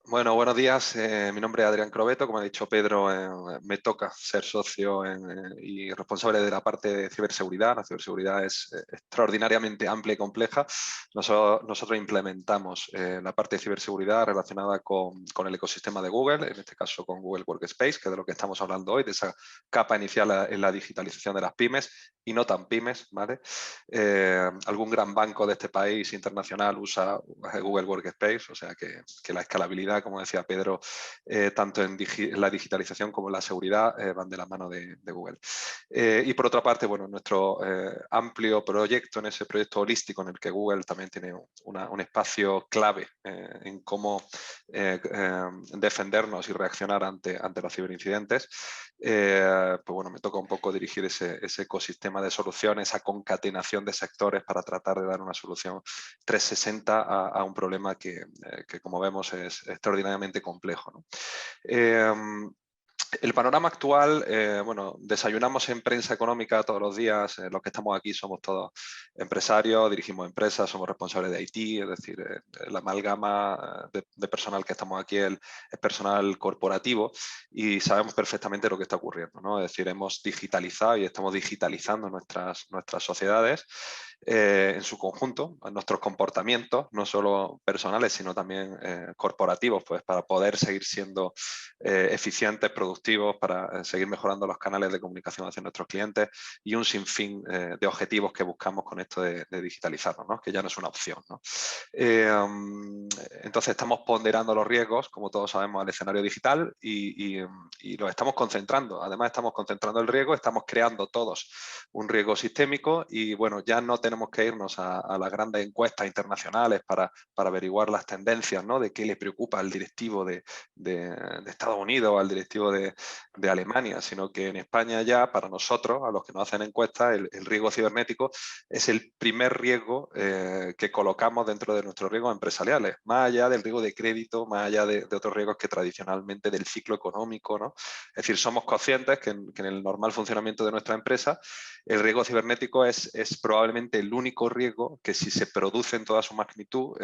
Bueno, buenos días. Mi nombre es Adrián Crobeto. Como ha dicho Pedro, me toca ser socio y responsable de la parte de ciberseguridad. La ciberseguridad es extraordinariamente amplia y compleja. Nosotros implementamos la parte de ciberseguridad relacionada con el ecosistema de Google, en este caso con Google Workspace, que es de lo que estamos hablando hoy, de esa capa inicial en la digitalización de las pymes y no tan pymes, ¿vale? Algún gran banco de este país internacional usa Google Workspace, o sea que la escalabilidad, como decía Pedro, tanto en la digitalización como en la seguridad van de la mano de Google. Y por otra parte, bueno, nuestro amplio proyecto, en ese proyecto holístico en el que Google también tiene un espacio clave en cómo defendernos y reaccionar ante los ciberincidentes, pues bueno, me toca un poco dirigir ese ecosistema de soluciones, esa concatenación de sectores para tratar de dar una solución 360 a un problema que, como vemos, es extraordinariamente complejo, ¿no? El panorama actual, bueno, desayunamos en prensa económica todos los días. Los que estamos aquí somos todos empresarios, dirigimos empresas, somos responsables de IT, es decir, la amalgama de personal que estamos aquí es personal corporativo y sabemos perfectamente lo que está ocurriendo, ¿no? Es decir, hemos digitalizado y estamos digitalizando nuestras sociedades en su conjunto, en nuestros comportamientos, no solo personales, sino también corporativos, pues para poder seguir siendo eficientes, productivos, para seguir mejorando los canales de comunicación hacia nuestros clientes y un sinfín de objetivos que buscamos con esto de digitalizarnos, ¿no? Que ya no es una opción, ¿no? Entonces estamos ponderando los riesgos, como todos sabemos, al escenario digital y los estamos concentrando. Además estamos concentrando el riesgo, estamos creando todos un riesgo sistémico y bueno, ya no tenemos que irnos a las grandes encuestas internacionales para averiguar las tendencias, ¿no? De qué le preocupa al directivo de Estados Unidos o al directivo de Alemania, sino que en España ya, para nosotros, a los que nos hacen encuestas, el riesgo cibernético es el primer riesgo que colocamos dentro de nuestros riesgos empresariales, más allá del riesgo de crédito, más allá de otros riesgos que tradicionalmente del ciclo económico, ¿no? Es decir, somos conscientes que en el normal funcionamiento de nuestra empresa el riesgo cibernético es probablemente el único riesgo que, si se produce en toda su magnitud,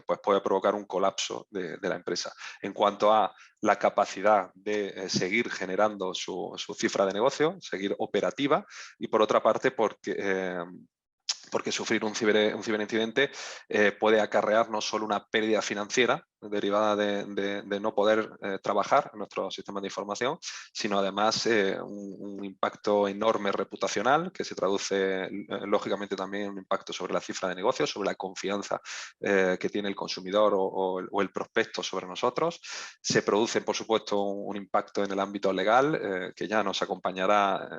pues puede provocar un colapso de la empresa. En cuanto a la capacidad de seguir generando su cifra de negocio, seguir operativa, y por otra parte porque sufrir un ciberincidente puede acarrear no solo una pérdida financiera derivada de no poder trabajar en nuestros sistemas de información, sino además un impacto enorme reputacional que se traduce lógicamente también en un impacto sobre la cifra de negocio, sobre la confianza que tiene el consumidor o el prospecto sobre nosotros. Se produce, por supuesto, un impacto en el ámbito legal que ya nos acompañará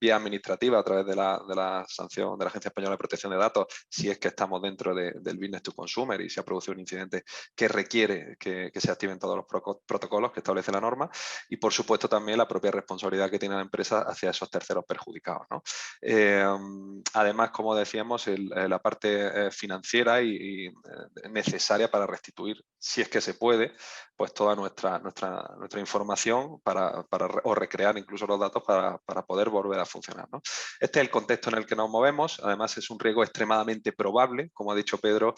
vía administrativa a través de la sanción de la Agencia Española de Protección de Datos, si es que estamos dentro del business to consumer y se ha producido un incidente que requiere que se activen todos los protocolos que establece la norma, y por supuesto también la propia responsabilidad que tiene la empresa hacia esos terceros perjudicados, ¿no? Además, como decíamos, la parte financiera y necesaria para restituir, si es que se puede, pues toda nuestra información o recrear incluso los datos para poder volver a funcionar, ¿no? Este es el contexto en el que nos movemos. Además, es un riesgo extremadamente probable, como ha dicho Pedro,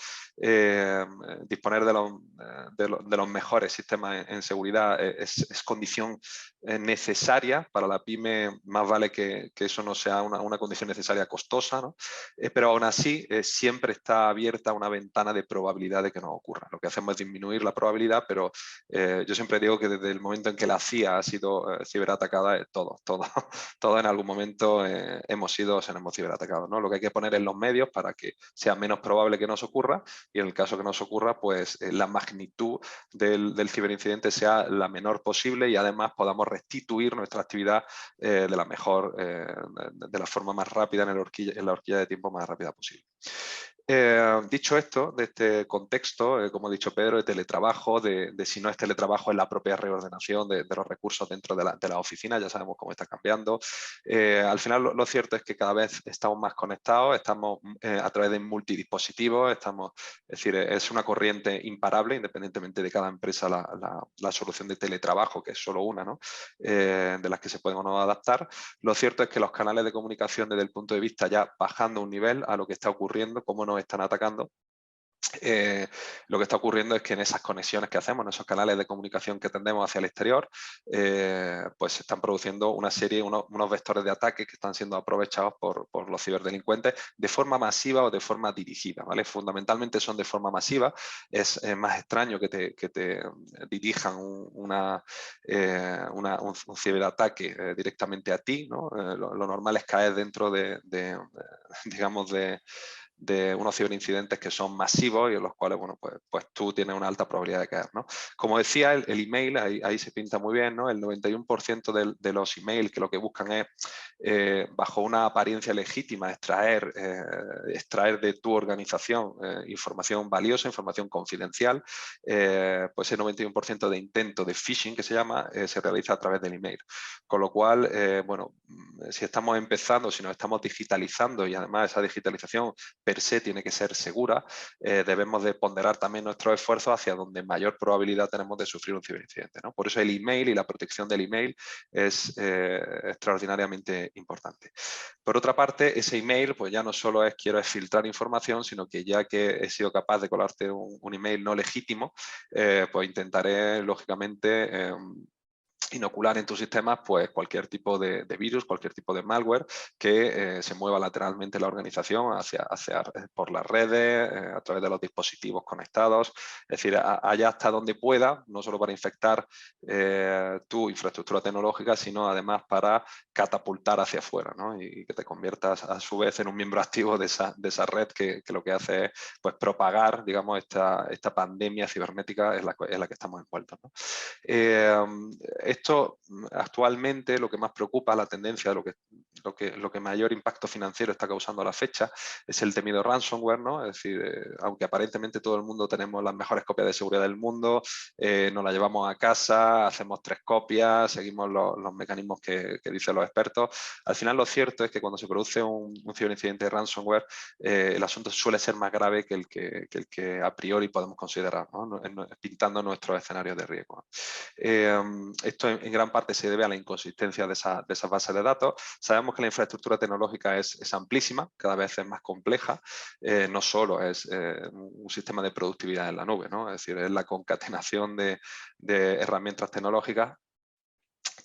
disponer de los mejores sistemas en seguridad es condición necesaria para la pyme. Más vale que eso no sea una condición necesaria costosa, ¿no? Pero aún así siempre está abierta una ventana de probabilidad de que no ocurra. Lo que hacemos es disminuir la probabilidad, pero yo siempre digo que desde el momento en que la CIA ha sido ciberatacada, todos en algún momento hemos sido ciberatacados, ¿no? Lo que hay que poner en los medios para que sea menos probable que nos ocurra, y en el caso que nos ocurra, pues la magnitud del ciberincidente sea la menor posible y además podamos restituir nuestra actividad de la forma más rápida, en la horquilla de tiempo más rápida posible. Dicho esto, de este contexto, como ha dicho Pedro, de teletrabajo, de si no es teletrabajo, es la propia reordenación de los recursos dentro de la oficina, ya sabemos cómo está cambiando. Al final lo cierto es que cada vez estamos más conectados, estamos a través de multidispositivos, es decir, es una corriente imparable, independientemente de cada empresa, la solución de teletrabajo, que es solo una, ¿no? De las que se pueden o no adaptar. Lo cierto es que los canales de comunicación, desde el punto de vista ya bajando un nivel a lo que está ocurriendo, cómo nos están atacando, lo que está ocurriendo es que en esas conexiones que hacemos, en esos canales de comunicación que tendemos hacia el exterior, pues se están produciendo una serie, unos vectores de ataque que están siendo aprovechados por los ciberdelincuentes de forma masiva o de forma dirigida, ¿vale? Fundamentalmente son de forma masiva. Es más extraño que te dirijan un ciberataque directamente a ti, ¿no? Lo normal es caer dentro digamos, de unos ciberincidentes que son masivos y en los cuales, bueno, pues tú tienes una alta probabilidad de caer, ¿no? Como decía, el email, ahí se pinta muy bien, ¿no? El 91% de los emails que lo que buscan es, bajo una apariencia legítima, extraer de tu organización información valiosa, información confidencial, pues ese 91% de intento de phishing, que se llama, se realiza a través del email. Con lo cual, bueno, si estamos empezando, si nos estamos digitalizando y además esa digitalización per se tiene que ser segura, debemos de ponderar también nuestros esfuerzos hacia donde mayor probabilidad tenemos de sufrir un ciberincidente, ¿no? Por eso el email y la protección del email es extraordinariamente importante. Por otra parte, ese email, pues ya no solo es quiero filtrar información, sino que ya que he sido capaz de colarte un email no legítimo, pues intentaré, lógicamente, inocular en tus sistemas pues cualquier tipo de virus, cualquier tipo de malware que se mueva lateralmente la organización por las redes, a través de los dispositivos conectados, es decir, allá hasta donde pueda, no solo para infectar tu infraestructura tecnológica, sino además para catapultar hacia afuera, ¿no? Y que te conviertas a su vez en un miembro activo de esa red que lo que hace es pues, propagar, digamos, esta pandemia cibernética en la que estamos envueltos, ¿no? Esto actualmente lo que más preocupa, la tendencia, lo que mayor impacto financiero está causando a la fecha es el temido ransomware, ¿no? Es decir, aunque aparentemente todo el mundo tenemos las mejores copias de seguridad del mundo, nos la llevamos a casa, hacemos 3 copias, seguimos los mecanismos que dicen los expertos. Al final lo cierto es que cuando se produce un ciberincidente de ransomware, el asunto suele ser más grave que el que a priori podemos considerar, ¿no? Pintando nuestros escenarios de riesgo. Esto en gran parte se debe a la inconsistencia de esas bases de datos. Sabemos que la infraestructura tecnológica es amplísima, cada vez es más compleja, no solo es un sistema de productividad en la nube, ¿no? Es decir, es la concatenación de herramientas tecnológicas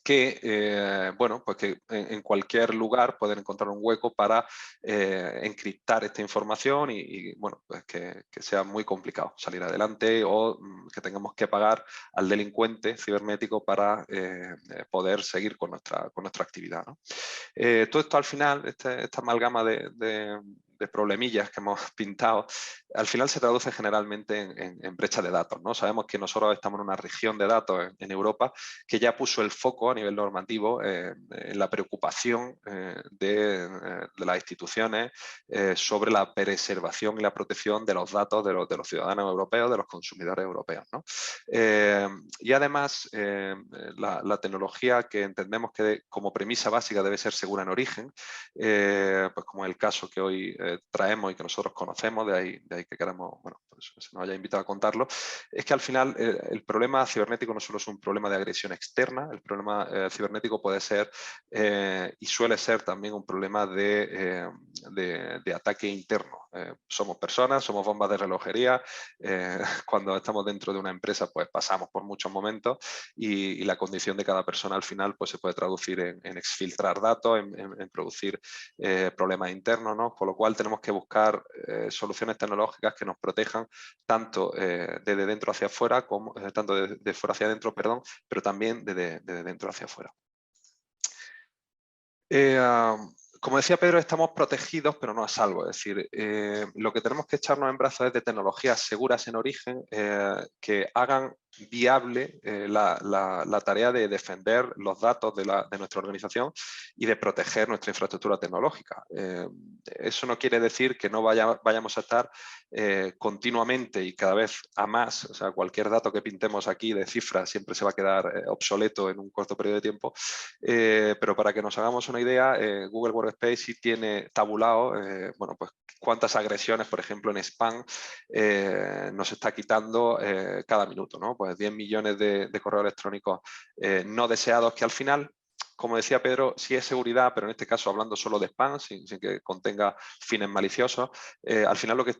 que, bueno, pues que en cualquier lugar pueden encontrar un hueco para encriptar esta información y bueno, pues que sea muy complicado salir adelante o que tengamos que pagar al delincuente cibernético para poder seguir con nuestra actividad, ¿no? Todo esto al final, esta amalgama de problemillas que hemos pintado, al final se traduce generalmente en brecha de datos, ¿no? Sabemos que nosotros estamos en una región de datos en Europa que ya puso el foco a nivel normativo en la preocupación de las instituciones sobre la preservación y la protección de los datos de los ciudadanos europeos, de los consumidores europeos, ¿no? Y además, la tecnología que entendemos que como premisa básica debe ser segura en origen, pues como es el caso que hoy traemos y que nosotros conocemos, de ahí que queremos, bueno, pues se nos haya invitado a contarlo, es que al final el problema cibernético no solo es un problema de agresión externa, el problema cibernético puede ser y suele ser también un problema de ataque interno. Somos personas, somos bombas de relojería, cuando estamos dentro de una empresa pues pasamos por muchos momentos y la condición de cada persona al final pues se puede traducir en exfiltrar datos, en producir problemas internos, ¿no? Con lo cual tenemos que buscar soluciones tecnológicas que nos protejan tanto desde dentro hacia afuera, como, tanto de fuera hacia adentro, perdón, pero también desde dentro hacia afuera. Como decía Pedro, estamos protegidos, pero no a salvo. Es decir, lo que tenemos que echarnos en brazos es de tecnologías seguras en origen que hagan viable la tarea de defender los datos de nuestra organización y de proteger nuestra infraestructura tecnológica. Eso no quiere decir que no vayamos a estar continuamente y cada vez a más, o sea, cualquier dato que pintemos aquí de cifras siempre se va a quedar obsoleto en un corto periodo de tiempo, pero para que nos hagamos una idea, Google Workspace sí tiene tabulado, bueno, pues cuántas agresiones, por ejemplo, en spam nos está quitando cada minuto, ¿no? Pues 10 millones de correos electrónicos no deseados que al final como decía Pedro, sí es seguridad, pero en este caso hablando solo de spam, sin que contenga fines maliciosos, al final lo que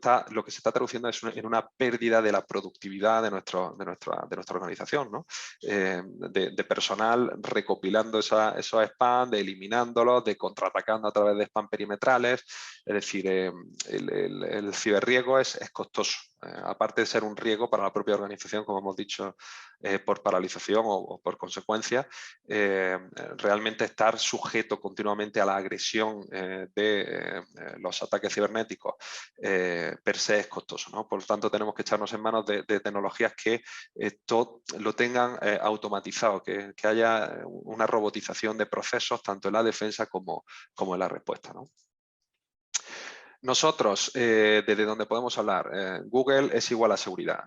se está traduciendo es en una pérdida de la productividad de nuestra organización, ¿no? De personal recopilando esos spam, de eliminándolos, de contraatacando a través de spam perimetrales. Es decir, el ciberriesgo es costoso. Aparte de ser un riesgo para la propia organización, como hemos dicho, por paralización o por consecuencia, realmente estar sujeto continuamente a la agresión de los ataques cibernéticos per se es costoso, ¿no? Por lo tanto, tenemos que echarnos en manos de tecnologías que todo lo tengan automatizado, que haya una robotización de procesos tanto en la defensa como en la respuesta, ¿no? Nosotros, desde donde podemos hablar, Google es igual a seguridad.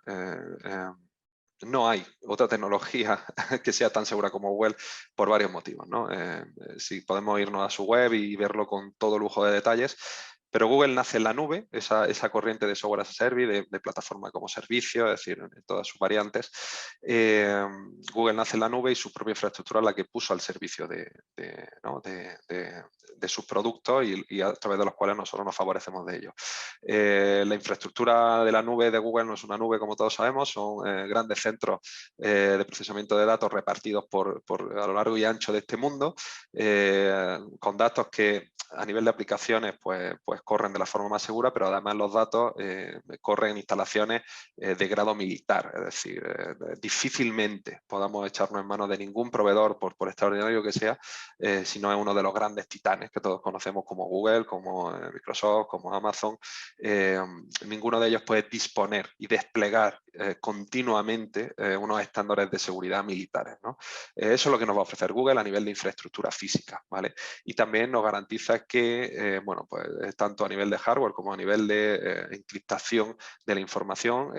No hay otra tecnología que sea tan segura como Google por varios motivos, ¿no? Si podemos irnos a su web y verlo con todo lujo de detalles, pero Google nace en la nube, esa corriente de software as a service, de plataforma como servicio, es decir, en todas sus variantes. Google nace en la nube y su propia infraestructura es la que puso al servicio de sus productos y a través de los cuales nosotros nos favorecemos de ellos. La infraestructura de la nube de Google no es una nube, como todos sabemos, son grandes centros de procesamiento de datos repartidos a lo largo y ancho de este mundo, con datos que a nivel de aplicaciones pues corren de la forma más segura, pero además los datos corren en instalaciones de grado militar, es decir, difícilmente podamos echarnos en manos de ningún proveedor, por extraordinario que sea, si no es uno de los grandes titanes que todos conocemos como Google, como Microsoft, como Amazon. Ninguno de ellos puede disponer y desplegar continuamente unos estándares de seguridad militares, ¿no? Eso es lo que nos va a ofrecer Google a nivel de infraestructura física, ¿vale? Y también nos garantiza que, bueno, pues tanto a nivel de hardware como a nivel de encriptación de la información,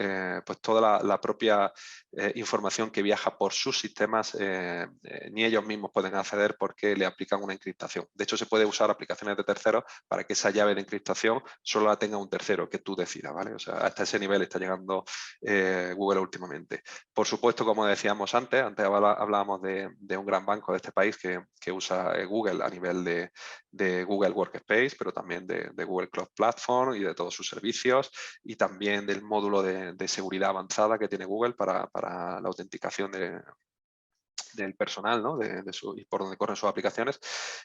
pues toda la propia información que viaja por sus sistemas, ni ellos mismos pueden acceder porque le aplican una encriptación. De hecho, se puede usar aplicaciones de terceros para que esa llave de encriptación solo la tenga un tercero, que tú decidas, ¿vale? O sea, hasta ese nivel está llegando Google últimamente. Por supuesto, como decíamos antes hablábamos de un gran banco de este país que usa Google a nivel de Google Workspace, pero también de Google Cloud Platform y de todos sus servicios, y también del módulo de seguridad avanzada que tiene Google para la autenticación del personal, ¿no? Y por donde corren sus aplicaciones.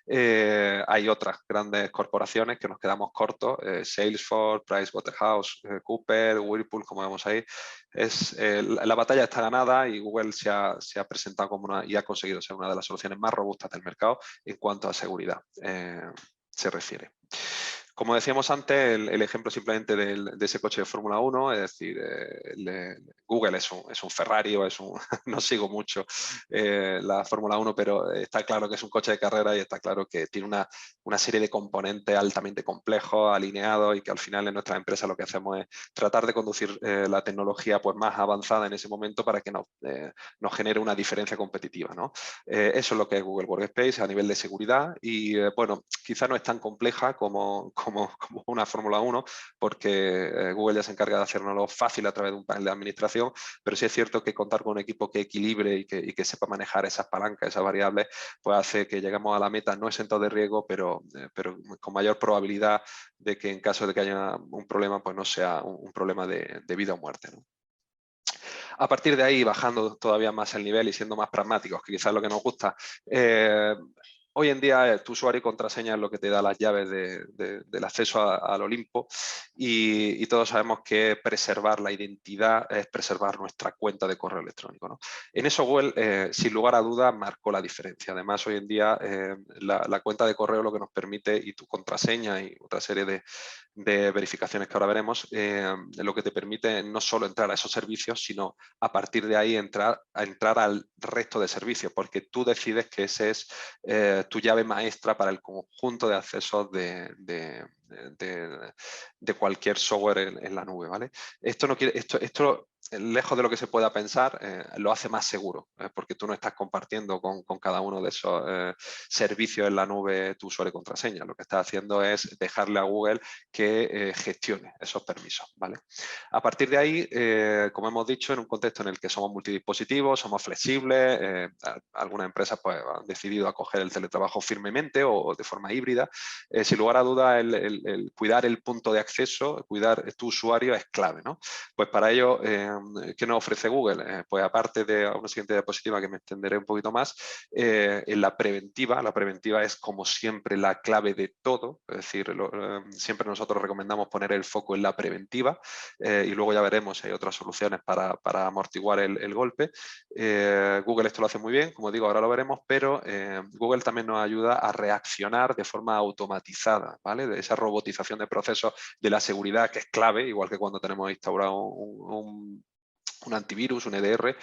Hay otras grandes corporaciones que nos quedamos cortos, Salesforce, PricewaterhouseCoopers, Whirlpool, como vemos ahí. La batalla está ganada y Google se ha presentado como y ha conseguido ser una de las soluciones más robustas del mercado en cuanto a seguridad se refiere. Como decíamos antes, el ejemplo simplemente de ese coche de Fórmula 1, es decir, Google es un Ferrari o no sigo mucho la Fórmula 1, pero está claro que es un coche de carrera y está claro que tiene una serie de componentes altamente complejos, alineados, y que al final en nuestra empresa lo que hacemos es tratar de conducir la tecnología pues, más avanzada en ese momento para que nos genere una diferencia competitiva, ¿no? Eso es lo que es Google Workspace a nivel de seguridad y, bueno, quizá no es tan compleja como una Fórmula 1, porque Google ya se encarga de hacernoslo fácil a través de un panel de administración, pero sí es cierto que contar con un equipo que equilibre y que sepa manejar esas palancas, esas variables, pues hace que lleguemos a la meta no exento de riesgo, pero con mayor probabilidad de que en caso de que haya un problema, pues no sea un problema de vida o muerte, ¿no? A partir de ahí, bajando todavía más el nivel y siendo más pragmáticos, que quizás es lo que nos gusta, hoy en día tu usuario y contraseña es lo que te da las llaves del acceso al Olimpo y todos sabemos que preservar la identidad es preservar nuestra cuenta de correo electrónico, ¿no? En eso Google, sin lugar a dudas, marcó la diferencia. Además, hoy en día la cuenta de correo lo que nos permite, y tu contraseña y otra serie de verificaciones que ahora veremos, lo que te permite no solo entrar a esos servicios, sino a partir de ahí entrar al resto de servicios, porque tú decides que ese es tu llave maestra para el conjunto de accesos de cualquier software en la nube, ¿vale? Esto lejos de lo que se pueda pensar, lo hace más seguro, porque tú no estás compartiendo con cada uno de esos servicios en la nube tu usuario y contraseña. Lo que estás haciendo es dejarle a Google que gestione esos permisos, ¿vale? A partir de ahí, como hemos dicho, en un contexto en el que somos multidispositivos, somos flexibles, algunas empresas pues, han decidido acoger el teletrabajo firmemente o de forma híbrida. Sin lugar a dudas, el cuidar el punto de acceso, cuidar tu usuario es clave, ¿no? Pues para ello, ¿qué nos ofrece Google? Pues aparte de una siguiente diapositiva que me extenderé un poquito más, en la preventiva es como siempre la clave de todo, es decir, siempre nosotros recomendamos poner el foco en la preventiva y luego ya veremos si hay otras soluciones para amortiguar el golpe. Google esto lo hace muy bien, como digo, ahora lo veremos, pero Google también nos ayuda a reaccionar de forma automatizada, ¿vale? De esa robotización de procesos de la seguridad que es clave, igual que cuando tenemos instaurado un antivirus, un EDR,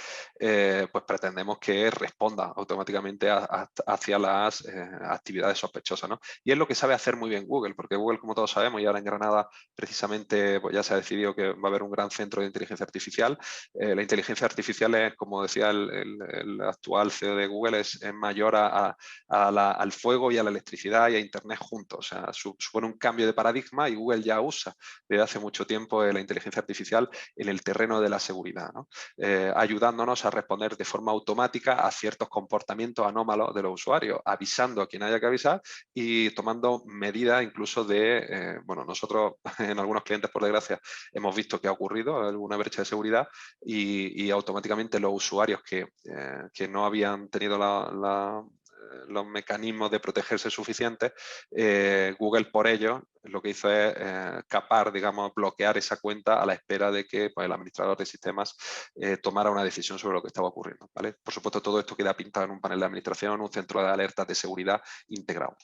pues pretendemos que responda automáticamente hacia las actividades sospechosas, ¿no? Y es lo que sabe hacer muy bien Google, porque Google, como todos sabemos, y ahora en Granada precisamente pues ya se ha decidido que va a haber un gran centro de inteligencia artificial. La inteligencia artificial es, como decía el actual CEO de Google, es mayor al fuego y a la electricidad y a Internet juntos. O sea, supone un cambio de paradigma y Google ya usa desde hace mucho tiempo la inteligencia artificial en el terreno de la seguridad, ¿no? Ayudándonos a responder de forma automática a ciertos comportamientos anómalos de los usuarios, avisando a quien haya que avisar y tomando medidas incluso de, bueno, nosotros en algunos clientes, por desgracia, hemos visto que ha ocurrido alguna brecha de seguridad y automáticamente los usuarios que no habían tenido los mecanismos de protegerse suficientes, Google por ello lo que hizo es capar, digamos, bloquear esa cuenta a la espera de que pues, el administrador de sistemas tomara una decisión sobre lo que estaba ocurriendo, ¿vale? Por supuesto, todo esto queda pintado en un panel de administración, un centro de alertas de seguridad integrado.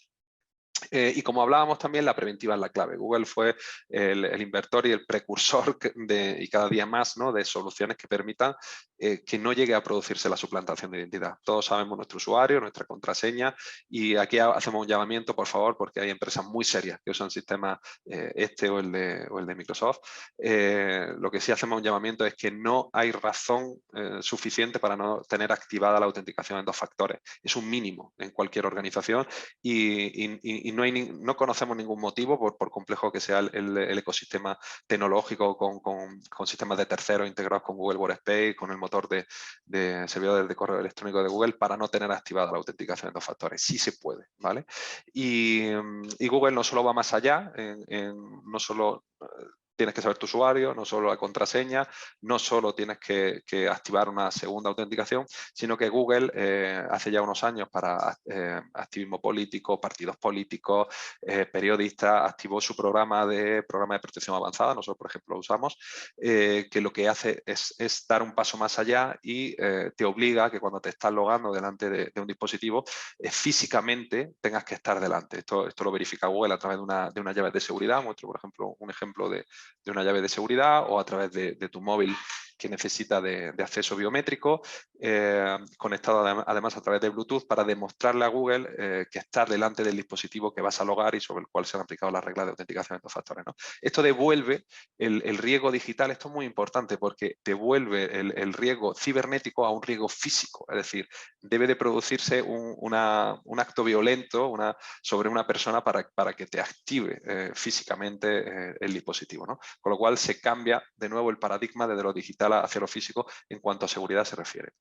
Y como hablábamos también, la preventiva es la clave. Google fue el inventor y el precursor y cada día más, ¿no?, de soluciones que permitan que no llegue a producirse la suplantación de identidad. Todos sabemos nuestro usuario, nuestra contraseña y aquí hacemos un llamamiento, por favor, porque hay empresas muy serias que usan sistemas o el de Microsoft. Lo que sí hacemos un llamamiento es que no hay razón suficiente para no tener activada la autenticación en 2 factores. Es un mínimo en cualquier organización y no conocemos ningún motivo, por complejo que sea el ecosistema tecnológico con sistemas de terceros integrados con Google Workspace, con el motor de servidores de correo electrónico de Google, para no tener activada la autenticación en 2 factores. Sí se puede, ¿vale? Y Google no solo va más allá, no solo tienes que saber tu usuario, no solo la contraseña, no solo tienes que activar una segunda autenticación, sino que Google hace ya unos años para activismo político, partidos políticos, periodistas, activó su programa de protección avanzada, nosotros por ejemplo lo usamos, que lo que hace es dar un paso más allá y te obliga a que cuando te estás logando delante de un dispositivo, físicamente tengas que estar delante. Esto lo verifica Google a través de una llave de seguridad. Muestro, por ejemplo, un ejemplo de una llave de seguridad o a través de tu móvil que necesita de acceso biométrico, conectado además a través de Bluetooth para demostrarle a Google que estás delante del dispositivo que vas a logar y sobre el cual se han aplicado las reglas de autenticación de 2 factores, ¿no? Esto devuelve el riesgo digital, esto es muy importante porque devuelve el riesgo cibernético a un riesgo físico, es decir, debe de producirse un acto violento sobre una persona para que te active físicamente el dispositivo, ¿no? Con lo cual se cambia de nuevo el paradigma desde lo digital hacia lo físico en cuanto a seguridad se refiere.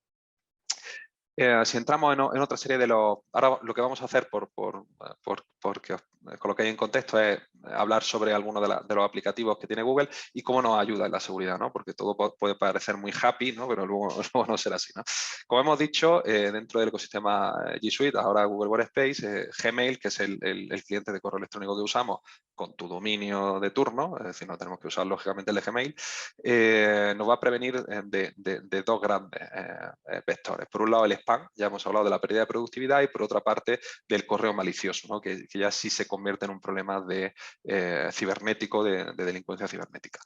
Si entramos en otra serie de los... Ahora lo que vamos a hacer, porque os coloquéis en contexto, es hablar sobre algunos de los aplicativos que tiene Google y cómo nos ayuda en la seguridad, ¿no? Porque todo puede parecer muy happy, ¿no? Pero luego no será así, ¿no? Como hemos dicho, dentro del ecosistema G Suite, ahora Google Workspace, Gmail, que es el cliente de correo electrónico que usamos con tu dominio de turno, es decir, no tenemos que usar lógicamente el de Gmail, nos va a prevenir de 2 grandes vectores. Por un lado, el spam, ya hemos hablado de la pérdida de productividad, y por otra parte, del correo malicioso, ¿no? que ya sí se convierte en un problema cibernético, de delincuencia cibernética.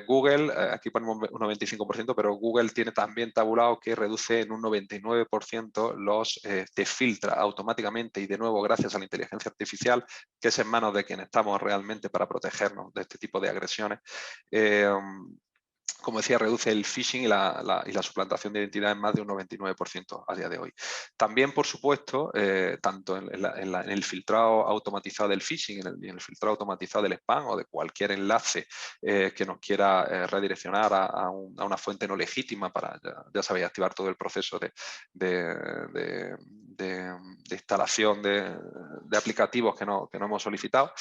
Google, aquí ponemos un 95%, pero Google tiene también tabulado que reduce en un 99% te filtra automáticamente y de nuevo gracias a la inteligencia artificial, que es en manos de quien estamos realmente para protegernos de este tipo de agresiones. como decía, reduce el phishing y la suplantación de identidad en más de un 99% a día de hoy. También, por supuesto, tanto en el filtrado automatizado del phishing y en el filtrado automatizado del spam o de cualquier enlace que nos quiera redireccionar a una fuente no legítima para, ya sabéis, activar todo el proceso de instalación de aplicativos que no hemos solicitado,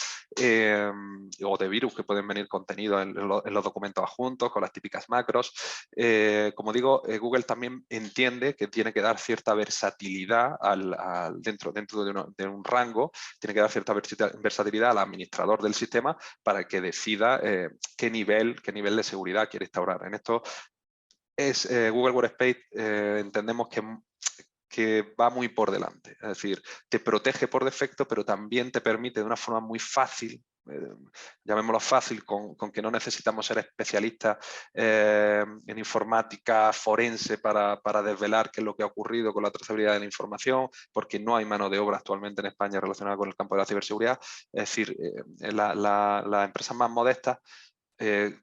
o de virus que pueden venir contenidos en los documentos adjuntos con las típicas macros. Como digo, Google también entiende que tiene que dar cierta versatilidad dentro de un rango, tiene que dar cierta versatilidad al administrador del sistema para que decida qué nivel de seguridad quiere instaurar. En esto es Google Workspace, entendemos que va muy por delante, es decir, te protege por defecto, pero también te permite de una forma muy fácil, llamémoslo fácil, con que no necesitamos ser especialistas en informática forense para desvelar qué es lo que ha ocurrido con la trazabilidad de la información, porque no hay mano de obra actualmente en España relacionada con el campo de la ciberseguridad. Es decir, las empresas más modestas,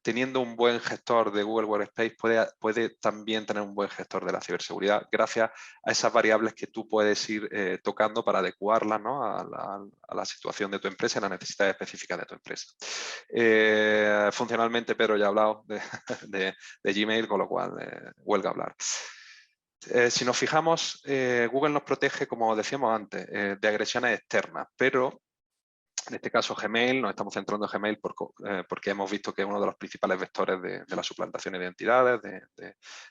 teniendo un buen gestor de Google Workspace, puede también tener un buen gestor de la ciberseguridad gracias a esas variables que tú puedes ir tocando para adecuarlas, ¿no?, a la situación de tu empresa y a las necesidades específicas de tu empresa. Funcionalmente, Pedro ya ha hablado de Gmail, con lo cual huelga hablar. Si nos fijamos, Google nos protege, como decíamos antes, de agresiones externas, pero en este caso Gmail, nos estamos centrando en Gmail porque hemos visto que es uno de los principales vectores de la suplantación de identidades,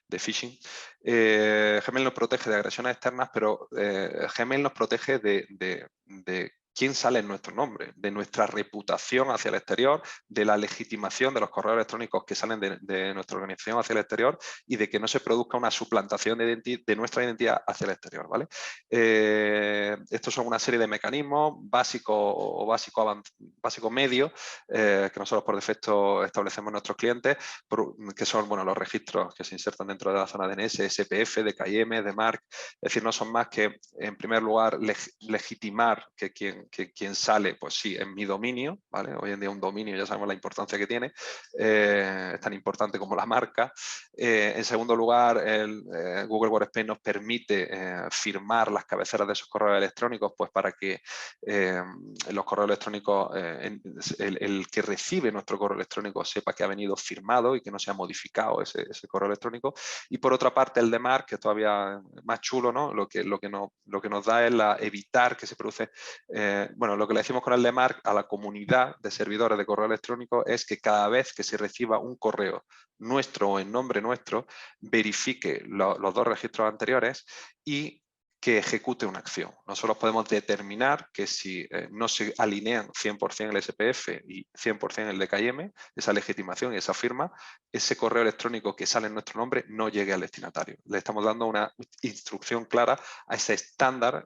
de phishing. Gmail nos protege de agresiones externas, pero Gmail nos protege de quién sale en nuestro nombre, de nuestra reputación hacia el exterior, de la legitimación de los correos electrónicos que salen de nuestra organización hacia el exterior y de que no se produzca una suplantación de nuestra identidad hacia el exterior, ¿vale? Estos son una serie de mecanismos básicos o básico medio que nosotros por defecto establecemos en nuestros clientes, que son, bueno, los registros que se insertan dentro de la zona DNS, SPF, DKIM, DMARC. Es decir, no son más que, en primer lugar, legitimar que quien sale, pues sí, es mi dominio, ¿vale? Hoy en día un dominio ya sabemos la importancia que tiene, es tan importante como la marca. En segundo lugar, Google Workspace nos permite firmar las cabeceras de esos correos electrónicos, pues para que los correos electrónicos, el que recibe nuestro correo electrónico sepa que ha venido firmado y que no se ha modificado ese correo electrónico. Y por otra parte, el DMARC, que es todavía más chulo, ¿no? Lo que nos da es evitar que se produce, bueno, lo que le decimos con el DMARC a la comunidad de servidores de correo electrónico es que cada vez que se reciba un correo nuestro o en nombre nuestro, verifique los dos registros anteriores y que ejecute una acción. Nosotros podemos determinar que si no se alinean 100% el SPF y 100% el DKIM, esa legitimación y esa firma, ese correo electrónico que sale en nuestro nombre no llegue al destinatario. Le estamos dando una instrucción clara a ese estándar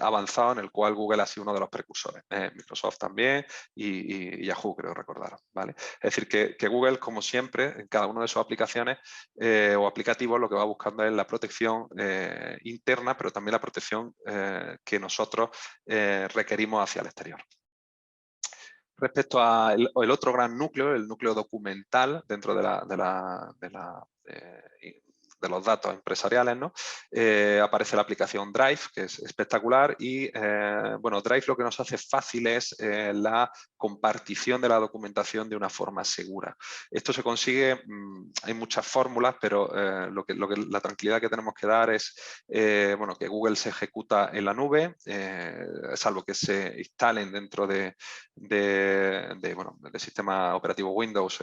avanzado en el cual Google ha sido uno de los precursores. Microsoft también y Yahoo, creo recordar, ¿vale? Es decir, que Google, como siempre, en cada una de sus aplicaciones o aplicativos, lo que va buscando es la protección interna, pero también la protección que nosotros requerimos hacia el exterior. Respecto al otro gran núcleo, el núcleo documental dentro de los datos empresariales, ¿no? Aparece la aplicación Drive, que es espectacular, y bueno, Drive lo que nos hace fácil es la compartición de la documentación de una forma segura. Esto se consigue, hay muchas fórmulas, pero la tranquilidad que tenemos que dar es bueno, que Google se ejecuta en la nube, salvo que se instalen dentro del sistema operativo Windows,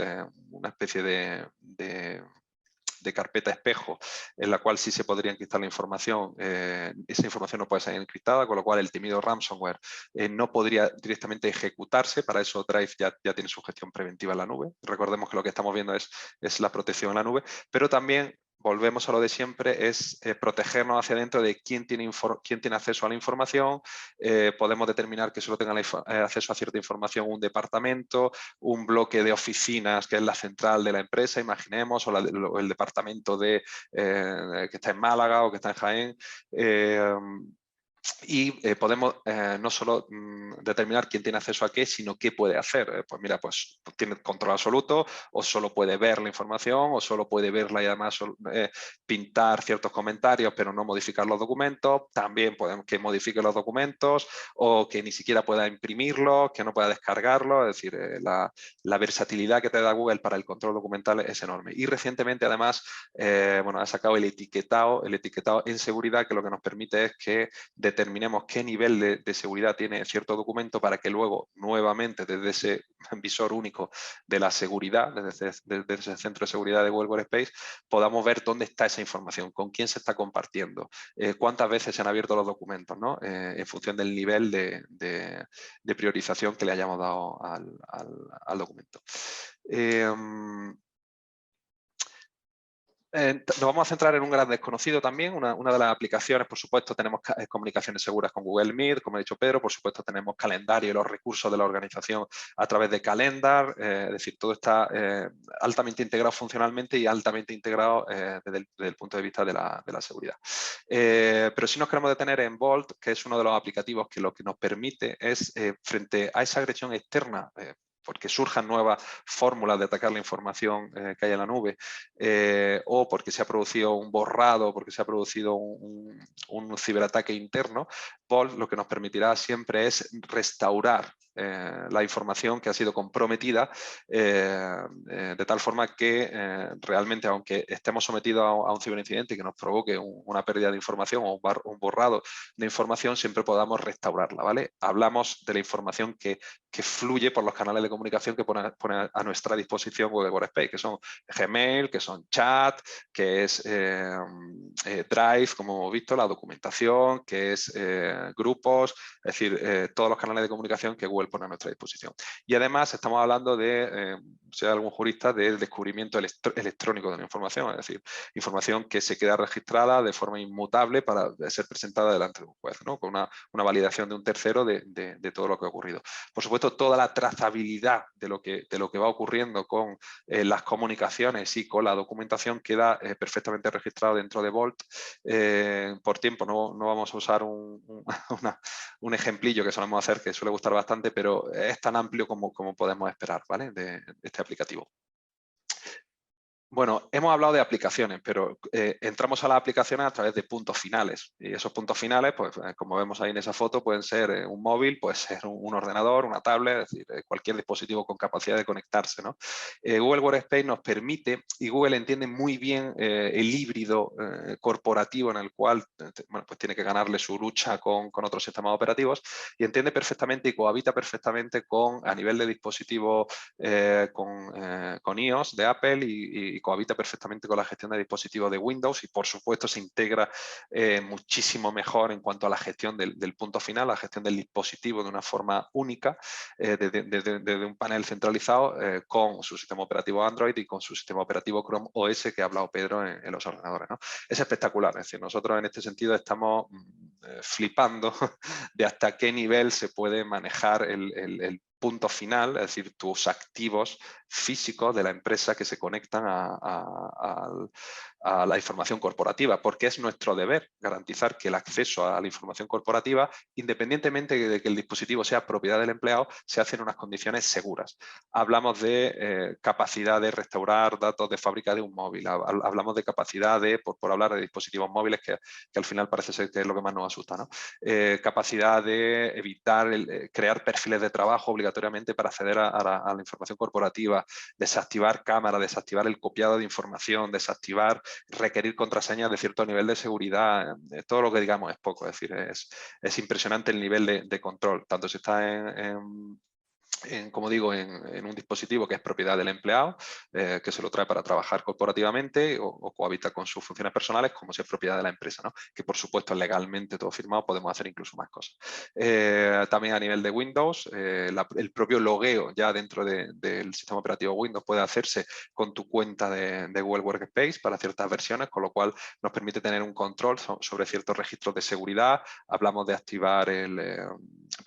una especie de carpeta espejo en la cual sí se podría encriptar la información. Esa información no puede ser encriptada, con lo cual el temido ransomware no podría directamente ejecutarse. Para eso Drive ya tiene su gestión preventiva en la nube. Recordemos que lo que estamos viendo es la protección en la nube, pero también volvemos a lo de siempre, es protegernos hacia adentro de quién tiene acceso a la información. Podemos determinar que solo tenga acceso a cierta información un departamento, un bloque de oficinas que es la central de la empresa, imaginemos, o el departamento que está en Málaga o que está en Jaén. Y podemos no solo determinar quién tiene acceso a qué, sino qué puede hacer. Pues mira, pues tiene control absoluto, o solo puede ver la información, o solo puede verla y además pintar ciertos comentarios, pero no modificar los documentos. También podemos que modifique los documentos, o que ni siquiera pueda imprimirlos, que no pueda descargarlos. Es decir, la versatilidad que te da Google para el control documental es enorme. Y recientemente, además, bueno, ha sacado el etiquetado en seguridad, que lo que nos permite es que determinemos qué nivel de seguridad tiene cierto documento, para que luego, nuevamente, desde ese visor único de la seguridad, desde ese centro de seguridad de Google Workspace, podamos ver dónde está esa información, con quién se está compartiendo, cuántas veces se han abierto los documentos, ¿no? En función del nivel de priorización que le hayamos dado al documento. Nos vamos a centrar en un gran desconocido también. Una de las aplicaciones, por supuesto, tenemos comunicaciones seguras con Google Meet, como ha dicho Pedro. Por supuesto, tenemos calendario y los recursos de la organización a través de Calendar. Es decir, todo está altamente integrado funcionalmente y altamente integrado desde el punto de vista de la seguridad. Pero sí nos queremos detener en Vault, que es uno de los aplicativos que lo que nos permite es, frente a esa agresión externa, porque surjan nuevas fórmulas de atacar la información que hay en la nube, o porque se ha producido un borrado, porque se ha producido un ciberataque interno, Vault lo que nos permitirá siempre es restaurar la información que ha sido comprometida, de tal forma que realmente, aunque estemos sometidos a un ciberincidente que nos provoque una pérdida de información o un borrado de información, siempre podamos restaurarla, ¿vale? Hablamos de la información que fluye por los canales de comunicación que pone a nuestra disposición Google Workspace, que son Gmail, que son chat, que es Drive, como hemos visto, la documentación, que es grupos, es decir, todos los canales de comunicación que Google pone a nuestra disposición. Y además estamos hablando de, si hay algún jurista, del descubrimiento electrónico de la información, es decir, información que se queda registrada de forma inmutable para ser presentada delante de un juez, ¿no? Con una validación de un tercero de todo lo que ha ocurrido. Por supuesto, toda la trazabilidad de lo que va ocurriendo con las comunicaciones y con la documentación queda perfectamente registrado dentro de Vault. Por tiempo no vamos a usar un ejemplillo que solemos hacer, que suele gustar bastante, pero es tan amplio como podemos esperar, ¿vale? de este aplicativo. Bueno, hemos hablado de aplicaciones, pero entramos a las aplicaciones a través de puntos finales. Y esos puntos finales, pues como vemos ahí en esa foto, pueden ser un móvil, puede ser un ordenador, una tablet, es decir, cualquier dispositivo con capacidad de conectarse, ¿no? Google Workspace nos permite, y Google entiende muy bien el híbrido corporativo en el cual bueno, pues tiene que ganarle su lucha con otros sistemas operativos, y entiende perfectamente y cohabita perfectamente a nivel de dispositivo con iOS de Apple y cohabita perfectamente con la gestión de dispositivos de Windows, y por supuesto se integra muchísimo mejor en cuanto a la gestión del punto final, la gestión del dispositivo de una forma única, desde un panel centralizado con su sistema operativo Android y con su sistema operativo Chrome OS que ha hablado Pedro en los ordenadores, ¿no? Es espectacular, es decir, nosotros en este sentido estamos flipando de hasta qué nivel se puede manejar el punto final, es decir, tus activos físicos de la empresa que se conectan a la información corporativa, porque es nuestro deber garantizar que el acceso a la información corporativa, independientemente de que el dispositivo sea propiedad del empleado, se hace en unas condiciones seguras. Hablamos de capacidad de restaurar datos de fábrica de un móvil, hablamos de capacidad de, por hablar de dispositivos móviles, que al final parece ser que es lo que más nos asusta, ¿no? Capacidad de evitar crear perfiles de trabajo obligatoriamente para acceder a la información corporativa, desactivar cámaras, desactivar el copiado de información, desactivar, requerir contraseñas de cierto nivel de seguridad. Todo lo que digamos es poco, es decir, es impresionante el nivel de control, tanto si está como digo, en un dispositivo que es propiedad del empleado, que se lo trae para trabajar corporativamente o cohabita con sus funciones personales, como si es propiedad de la empresa, ¿no? Que por supuesto legalmente todo firmado, podemos hacer incluso más cosas. También a nivel de Windows, el propio logueo ya dentro del sistema operativo Windows puede hacerse con tu cuenta de Google Workspace para ciertas versiones, con lo cual nos permite tener un control sobre ciertos registros de seguridad. Hablamos de activar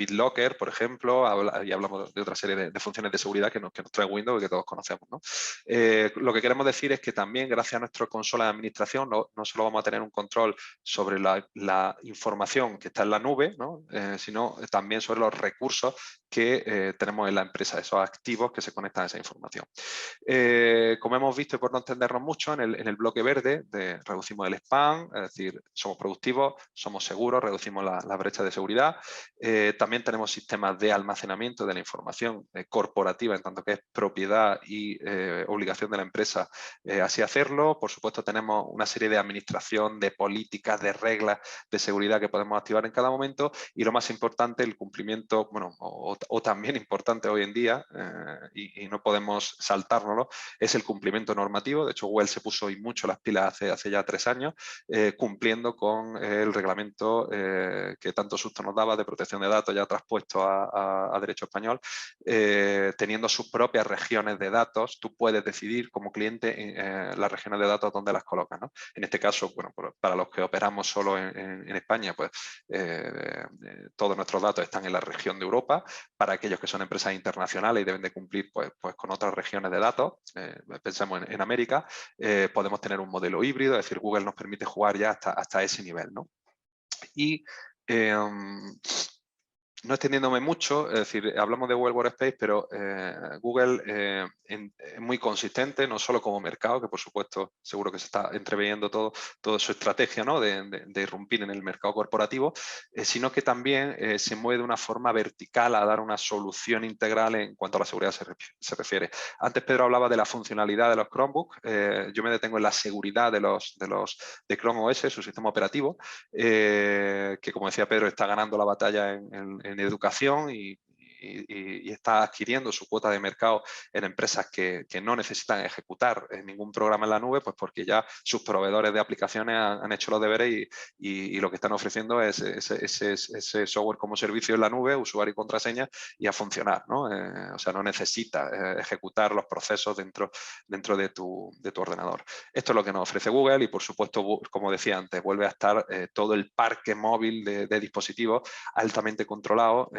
BitLocker, por ejemplo, y hablamos de otra serie de funciones de seguridad que nos trae Windows y que todos conocemos, ¿no? Lo que queremos decir es que también, gracias a nuestra consola de administración, no solo vamos a tener un control sobre la información que está en la nube, ¿no? Sino también sobre los recursos que tenemos en la empresa, esos activos que se conectan a esa información. Como hemos visto, y por no entendernos mucho, en el bloque verde reducimos el spam, es decir, somos productivos, somos seguros, reducimos la brecha de seguridad. También tenemos sistemas de almacenamiento de la información corporativa, en tanto que es propiedad y obligación de la empresa así hacerlo. Por supuesto, tenemos una serie de administración, de políticas, de reglas de seguridad que podemos activar en cada momento, y lo más importante, el cumplimiento, bueno, o también importante hoy en día, y no podemos saltárnoslo, es el cumplimiento normativo. De hecho, Google se puso hoy mucho las pilas hace ya 3 años, cumpliendo con el reglamento que tanto susto nos daba de protección de datos, ya traspuesto a derecho español, teniendo sus propias regiones de datos. Tú puedes decidir como cliente las regiones de datos donde las colocas, ¿no? En este caso, bueno, para los que operamos solo en España, pues todos nuestros datos están en la región de Europa. Para aquellos que son empresas internacionales y deben de cumplir pues con otras regiones de datos, pensemos en América, podemos tener un modelo híbrido, es decir, Google nos permite jugar ya hasta ese nivel, ¿no? Y no extendiéndome mucho, es decir, hablamos de Google Workspace, pero Google es muy consistente, no solo como mercado, que por supuesto seguro que se está entreviendo toda su estrategia, ¿no? de irrumpir en el mercado corporativo, sino que también se mueve de una forma vertical a dar una solución integral en cuanto a la seguridad se refiere. Antes Pedro hablaba de la funcionalidad de los Chromebooks, yo me detengo en la seguridad de Chrome OS, su sistema operativo, que como decía Pedro está ganando la batalla en educación y está adquiriendo su cuota de mercado en empresas que no necesitan ejecutar ningún programa en la nube, pues porque ya sus proveedores de aplicaciones han hecho los deberes y lo que están ofreciendo es ese software como servicio en la nube, usuario y contraseña, y a funcionar, ¿no? O sea, no necesita ejecutar los procesos dentro de tu ordenador. Esto es lo que nos ofrece Google y, por supuesto, como decía antes, vuelve a estar todo el parque móvil de dispositivos altamente controlado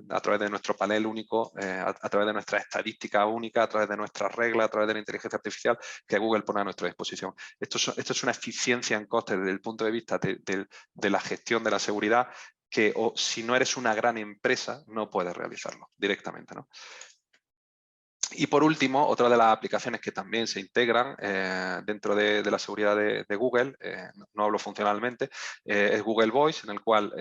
a través de nuestro panel único, a través de nuestra estadística única, a través de nuestras reglas, a través de la inteligencia artificial que Google pone a nuestra disposición. Esto es una eficiencia en costes desde el punto de vista de la gestión de la seguridad que si no eres una gran empresa no puedes realizarlo directamente, ¿no? Y por último, otra de las aplicaciones que también se integran dentro de la seguridad de Google, no hablo funcionalmente, es Google Voice, en el cual,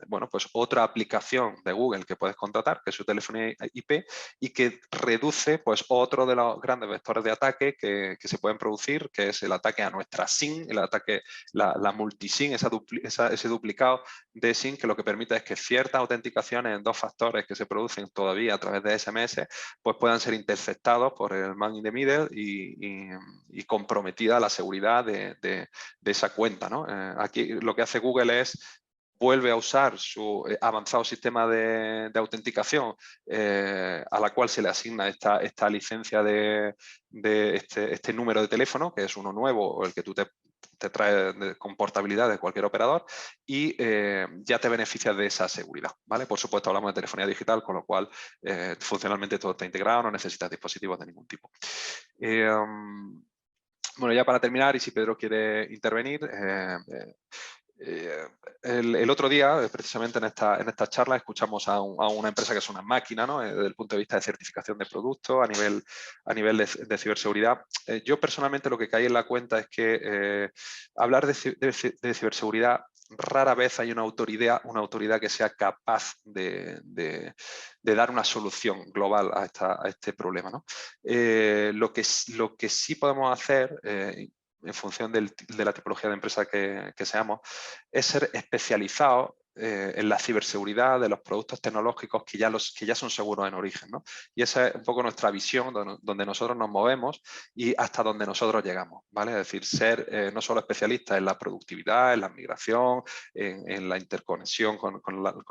bueno, pues otra aplicación de Google que puedes contratar, que es su telefonía IP, y que reduce pues otro de los grandes vectores de ataque que se pueden producir, que es el ataque a nuestra SIM, el ataque, la multisim, ese duplicado de SIM, que lo que permite es que ciertas autenticaciones en 2 factores que se producen todavía a través de SMS, pues puedan ser interceptados por el man in the middle y comprometida la seguridad de esa cuenta, ¿no? Aquí lo que hace Google es vuelve a usar su avanzado sistema de autenticación a la cual se le asigna esta licencia de este número de teléfono, que es uno nuevo o el que tú te trae con portabilidad de cualquier operador y ya te beneficias de esa seguridad, ¿vale? Por supuesto, hablamos de telefonía digital, con lo cual funcionalmente todo está integrado, no necesitas dispositivos de ningún tipo. Bueno, ya para terminar, y si Pedro quiere intervenir, el otro día, precisamente en esta charla, escuchamos a una empresa que es una máquina, ¿no? Desde el punto de vista de certificación de productos a nivel de ciberseguridad. Yo personalmente lo que caí en la cuenta es que hablar de ciberseguridad, rara vez hay una autoridad que sea capaz de dar una solución global a este problema, ¿no? Lo que sí podemos hacer en función de la tipología de empresa que seamos, es ser especializados en la ciberseguridad de los productos tecnológicos que ya son seguros en origen, ¿no? Y esa es un poco nuestra visión, donde nosotros nos movemos y hasta donde nosotros llegamos, ¿vale? Es decir, ser no solo especialistas en la productividad, en la migración, en la interconexión con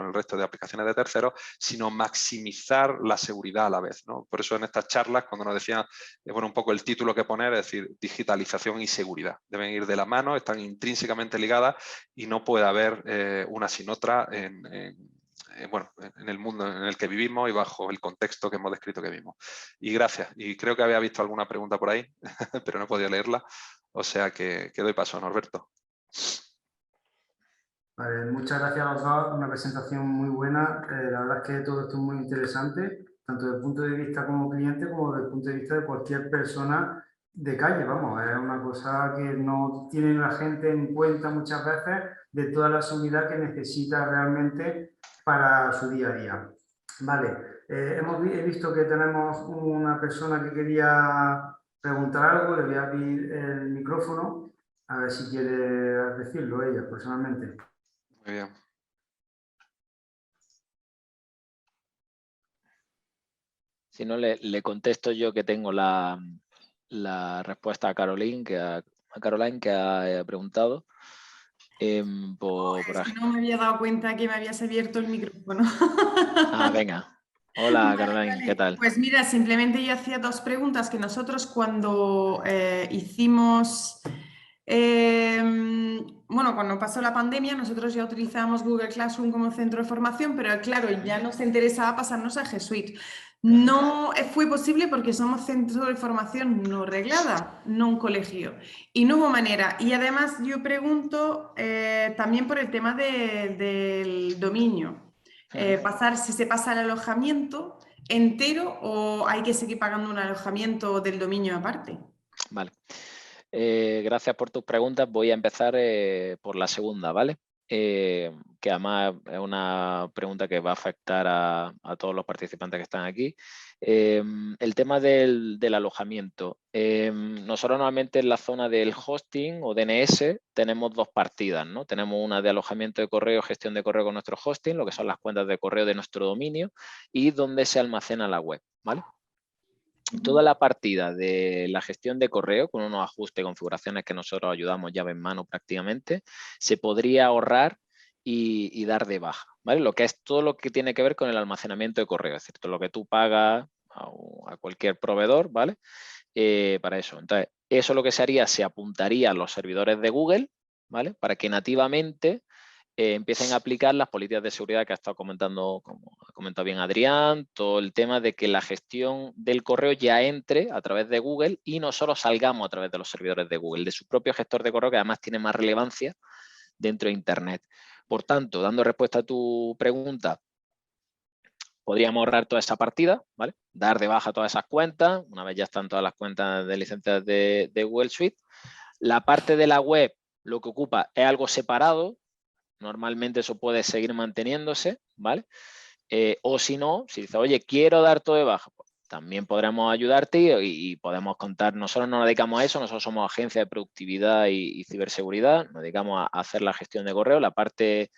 el resto de aplicaciones de terceros, sino maximizar la seguridad a la vez, ¿no? Por eso en estas charlas, cuando nos decían, bueno, un poco el título que poner, es decir, digitalización y seguridad. Deben ir de la mano, están intrínsecamente ligadas y no puede haber una sin otra bueno, en el mundo en el que vivimos y bajo el contexto que hemos descrito que vivimos. Y gracias. Y creo que había visto alguna pregunta por ahí, pero no he podido leerla. O sea que doy paso a Norberto. Vale, muchas gracias a los dos, una presentación muy buena. La verdad es que todo esto es muy interesante, tanto desde el punto de vista como cliente como desde el punto de vista de cualquier persona de calle. Vamos, es una cosa que no tiene la gente en cuenta muchas veces de toda la seguridad que necesita realmente para su día a día. Vale, he visto que tenemos una persona que quería preguntar algo, le voy a abrir el micrófono, a ver si quiere decirlo ella personalmente. Muy bien. Si no, le contesto yo que tengo la respuesta a Caroline, que ha preguntado. Es que no me había dado cuenta que me habías abierto el micrófono. Ah, venga. Hola, Vale, Caroline, vale. ¿qué tal? Pues mira, simplemente yo hacía dos preguntas que nosotros cuando hicimos, bueno, cuando pasó la pandemia, nosotros ya utilizábamos Google Classroom como centro de formación, pero claro, ya nos interesaba pasarnos a G Suite. No fue posible porque somos centro de formación no reglada, no un colegio. Y no hubo manera. Y además yo pregunto también por el tema del dominio. Si se pasa el alojamiento entero o hay que seguir pagando un alojamiento del dominio aparte. Vale. Gracias por tus preguntas. Voy a empezar por la segunda, ¿vale? Que además es una pregunta que va a afectar a todos los participantes que están aquí. El tema del alojamiento. Nosotros normalmente en la zona del hosting o DNS tenemos dos partidas, ¿no? Tenemos una de alojamiento de correo, gestión de correo con nuestro hosting, lo que son las cuentas de correo de nuestro dominio y donde se almacena la web, ¿vale? Toda la partida de la gestión de correo, con unos ajustes y configuraciones que nosotros ayudamos llave en mano prácticamente, se podría ahorrar y dar de baja, ¿vale? Lo que es todo lo que tiene que ver con el almacenamiento de correo, es decir, todo lo que tú pagas a cualquier proveedor, ¿vale? Para eso. Entonces, eso lo que se haría, se apuntaría a los servidores de Google, ¿vale? Para que nativamente empiecen a aplicar las políticas de seguridad que ha estado comentando, como ha comentado bien Adrián, todo el tema de que la gestión del correo ya entre a través de Google y nosotros salgamos a través de los servidores de Google, de su propio gestor de correo, que además tiene más relevancia dentro de Internet. Por tanto, dando respuesta a tu pregunta, podríamos ahorrar toda esa partida, ¿vale? Dar de baja todas esas cuentas, una vez ya están todas las cuentas de licencias de Google Suite. La parte de la web, lo que ocupa es algo separado. Normalmente eso puede seguir manteniéndose, ¿vale? O si no, si dices, oye, quiero dar todo de baja, pues también podremos ayudarte y podemos contar. Nosotros no nos dedicamos a eso, nosotros somos agencia de productividad y ciberseguridad, nos dedicamos a hacer la gestión de correo, la parte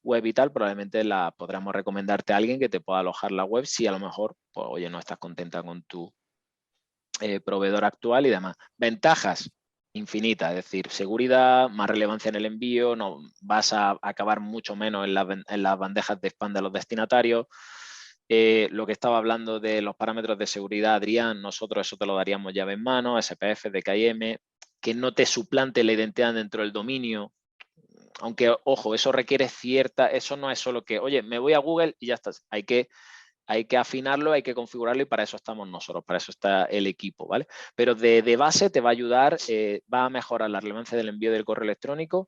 web y tal, probablemente la podremos recomendarte a alguien que te pueda alojar la web si a lo mejor, pues, oye, no estás contenta con tu proveedor actual y demás. Ventajas, infinita, es decir, seguridad, más relevancia en el envío, no vas a acabar mucho menos en las bandejas de spam de los destinatarios. Lo que estaba hablando de los parámetros de seguridad, Adrián, nosotros eso te lo daríamos llave en mano, SPF, DKIM, que no te suplante la identidad dentro del dominio. Aunque, ojo, eso requiere eso no es solo que, oye, me voy a Google y ya está. Hay que afinarlo, hay que configurarlo y para eso estamos nosotros, para eso está el equipo, ¿vale? Pero de base te va a ayudar, va a mejorar la relevancia del envío del correo electrónico,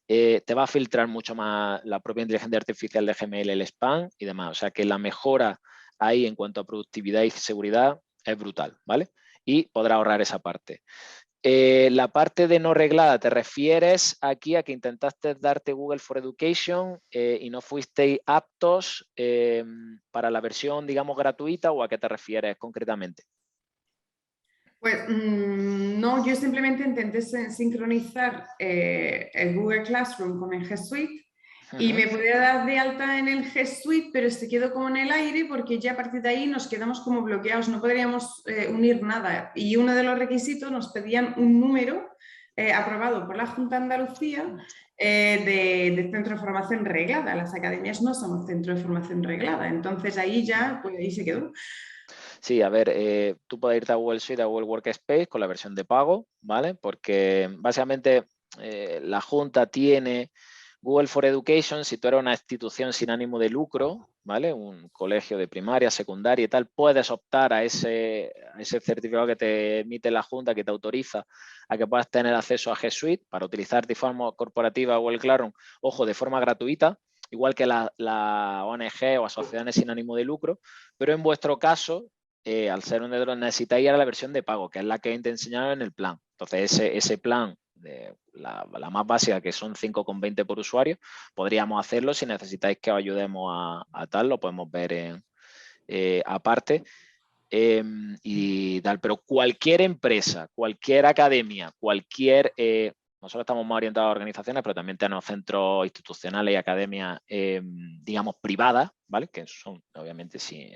te va a filtrar mucho más la propia inteligencia artificial de Gmail, el spam y demás. O sea que la mejora ahí en cuanto a productividad y seguridad es brutal, ¿vale? Y podrá ahorrar esa parte. La parte de no reglada, ¿te refieres aquí a que intentaste darte Google for Education y no fuisteis aptos para la versión, digamos, gratuita o a qué te refieres concretamente? Pues no, yo simplemente intenté sincronizar el Google Classroom con el G Suite y me podía dar de alta en el G Suite, pero se quedó como en el aire porque ya a partir de ahí nos quedamos como bloqueados, no podríamos unir nada. Y uno de los requisitos nos pedían un número aprobado por la Junta de Andalucía de centro de formación reglada. Las academias no somos centro de formación reglada, entonces ahí ya, pues ahí se quedó. Sí, a ver, tú puedes irte a Google Suite, a Google Workspace con la versión de pago, ¿vale? Porque básicamente la Junta tiene Google for Education, si tú eres una institución sin ánimo de lucro, ¿vale? Un colegio de primaria, secundaria y tal, puedes optar a ese certificado que te emite la Junta, que te autoriza a que puedas tener acceso a G Suite para utilizar de forma corporativa Google Classroom, ojo, de forma gratuita, igual que la ONG o asociaciones sin ánimo de lucro, pero en vuestro caso, al ser un deudor, necesitáis ir a la versión de pago, que es la que te he enseñado en el plan. Entonces, ese plan, la más básica, que son 5,20 por usuario, podríamos hacerlo. Si necesitáis que os ayudemos a tal, lo podemos ver aparte. Y tal, pero cualquier empresa, cualquier academia, nosotros estamos más orientados a organizaciones, pero también tenemos centros institucionales y academias, digamos, privadas, ¿vale? Que son, obviamente, sí,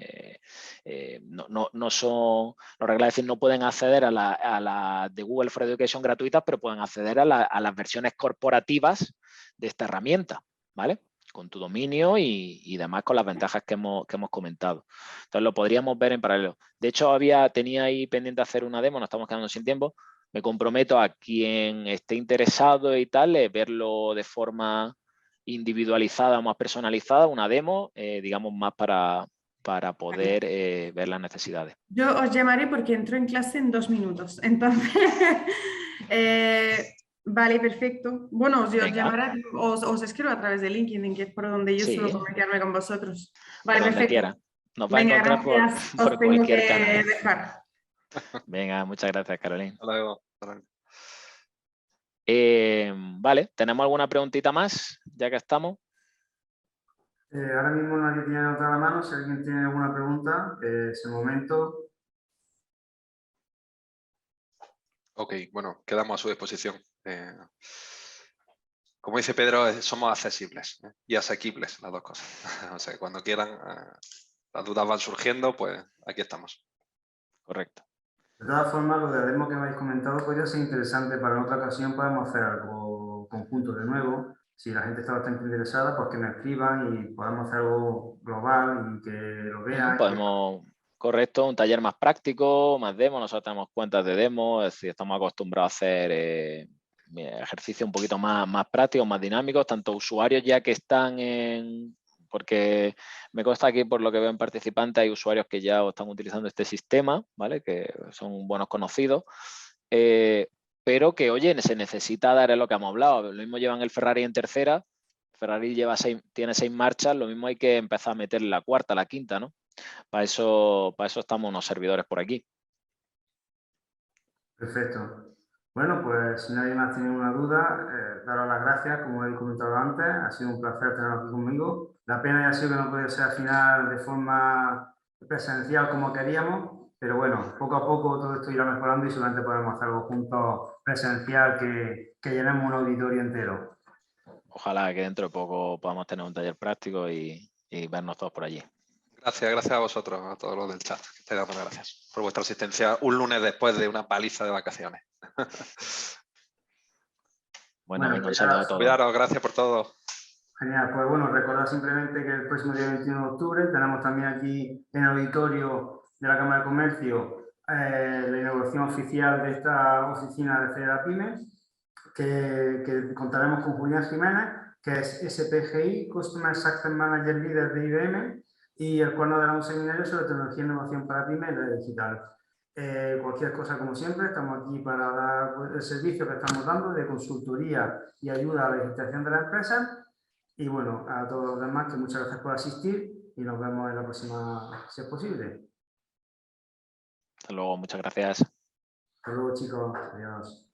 no son, los reglas, es decir, no pueden acceder a la de Google for Education gratuitas, pero pueden acceder a las versiones corporativas de esta herramienta, ¿vale? Con tu dominio y demás, con las ventajas que hemos comentado. Entonces lo podríamos ver en paralelo. De hecho, tenía ahí pendiente hacer una demo, nos estamos quedando sin tiempo. Me comprometo a quien esté interesado y tal, verlo de forma individualizada o más personalizada, una demo, digamos, más para poder ver las necesidades. Yo os llamaré porque entro en clase en 2 minutos. Entonces, vale, perfecto. Bueno, os llamaré, os escribo a través de LinkedIn, que es por donde yo suelo comunicarme con vosotros. Vale, por donde perfecto. quiera. Nos va a Venga, encontrar gracias. por cualquier canal. Dejar. Venga, muchas gracias, Carolina. Hasta luego. Vale, ¿tenemos alguna preguntita más, ya que estamos? Ahora mismo nadie tiene anotada la mano. Si alguien tiene alguna pregunta, es el momento. Ok, bueno, quedamos a su disposición. Como dice Pedro, somos accesibles y asequibles, las dos cosas. O sea, cuando quieran, las dudas van surgiendo, pues aquí estamos. Correcto. De todas formas, lo de la demo que me habéis comentado podría ser interesante. Para otra ocasión podemos hacer algo conjunto de nuevo. Si la gente está bastante interesada, pues que nos escriban y podamos hacer algo global y que lo vean. Correcto, un taller más práctico, más demo. Nosotros tenemos cuentas de demo, es decir, estamos acostumbrados a hacer ejercicios un poquito más prácticos, más dinámicos, tanto usuarios ya que están porque me consta aquí, por lo que veo en participantes, hay usuarios que ya están utilizando este sistema, ¿vale? Que son buenos conocidos, pero que, oye, se necesita dar en lo que hemos hablado. Lo mismo llevan el Ferrari en tercera, Ferrari tiene 6 marchas, lo mismo hay que empezar a meter la cuarta, la quinta, ¿no? Para eso estamos unos servidores por aquí. Perfecto. Bueno, pues si nadie más tiene una duda, daros las gracias, como he comentado antes. Ha sido un placer tenerlo aquí conmigo. La pena ha sido que no puede ser al final de forma presencial como queríamos, pero bueno, poco a poco todo esto irá mejorando y seguramente podremos hacer algo juntos presencial que llenemos un auditorio entero. Ojalá que dentro de poco podamos tener un taller práctico y vernos todos por allí. Gracias a vosotros, a todos los del chat. Que estáis dando gracias por vuestra asistencia un lunes después de una paliza de vacaciones. Bueno, venga, un saludo a todos. Cuidaros, gracias por todo. Genial, pues bueno, recordad simplemente que el próximo día 21 de octubre tenemos también aquí en el auditorio de la Cámara de Comercio la inauguración oficial de esta oficina de Federa Pymes, que contaremos con Julián Jiménez, que es SPGI, Customer Success Manager Líder de IBM, y el cual nos dará un seminario sobre tecnología e innovación para pymes y red digital. Cualquier cosa, como siempre, estamos aquí para dar el servicio que estamos dando de consultoría y ayuda a la digitalización de la empresa. Y bueno, a todos los demás, que muchas gracias por asistir y nos vemos en la próxima, si es posible. Hasta luego, muchas gracias. Hasta luego, chicos. Adiós.